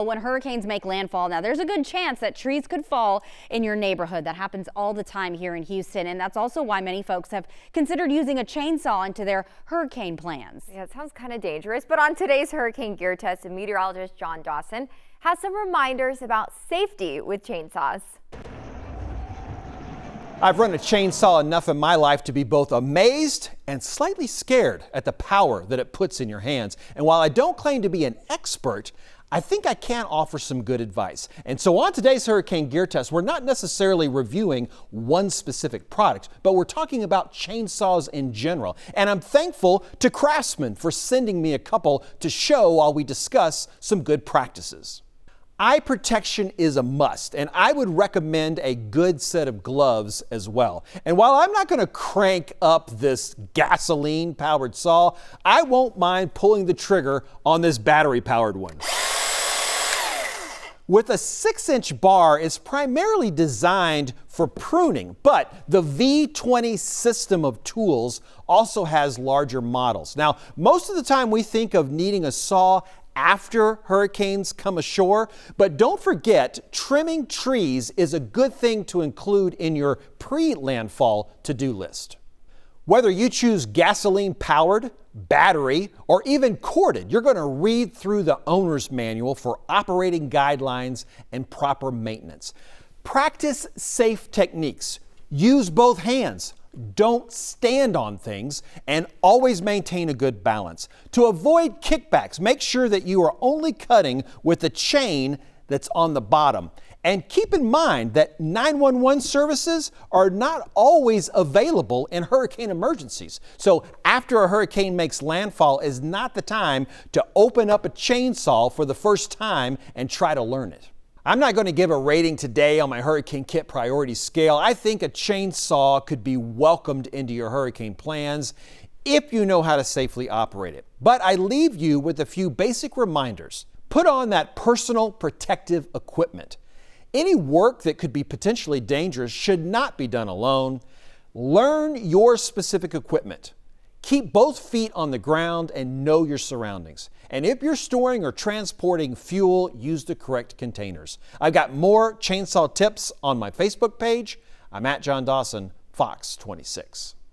When hurricanes make landfall, now there's a good chance that trees could fall in your neighborhood. That happens all the time here in Houston, and that's also why many folks have considered using a chainsaw into their hurricane plans. Yeah, it sounds kind of dangerous, but on today's hurricane gear test, meteorologist John Dawson has some reminders about safety with chainsaws. I've run a chainsaw enough in my life to be both amazed and slightly scared at the power that it puts in your hands. And while I don't claim to be an expert, I think I can offer some good advice. And so on today's Hurricane Gear Test, we're not necessarily reviewing one specific product, but we're talking about chainsaws in general. And I'm thankful to Craftsman for sending me a couple to show while we discuss some good practices. Eye protection is a must, and I would recommend a good set of gloves as well. And while I'm not going to crank up this gasoline-powered saw, I won't mind pulling the trigger on this battery-powered one. With a 6-inch bar, it's primarily designed for pruning, but the V20 system of tools also has larger models. Now, most of the time we think of needing a saw after hurricanes come ashore, but don't forget, trimming trees is a good thing to include in your pre-landfall to-do list. Whether you choose gasoline-powered, battery, or even corded, you're going to read through the owner's manual for operating guidelines and proper maintenance. Practice safe techniques. Use both hands. Don't stand on things, and always maintain a good balance. To avoid kickbacks, make sure that you are only cutting with the chain that's on the bottom. And keep in mind that 911 services are not always available in hurricane emergencies. So after a hurricane makes landfall is not the time to open up a chainsaw for the first time and try to learn it. I'm not going to give a rating today on my hurricane kit priority scale. I think a chainsaw could be welcomed into your hurricane plans if you know how to safely operate it. But I leave you with a few basic reminders. Put on that personal protective equipment. Any work that could be potentially dangerous should not be done alone. Learn your specific equipment. Keep both feet on the ground and know your surroundings. And if you're storing or transporting fuel, use the correct containers. I've got more chainsaw tips on my Facebook page. I'm at John Dawson, Fox 26.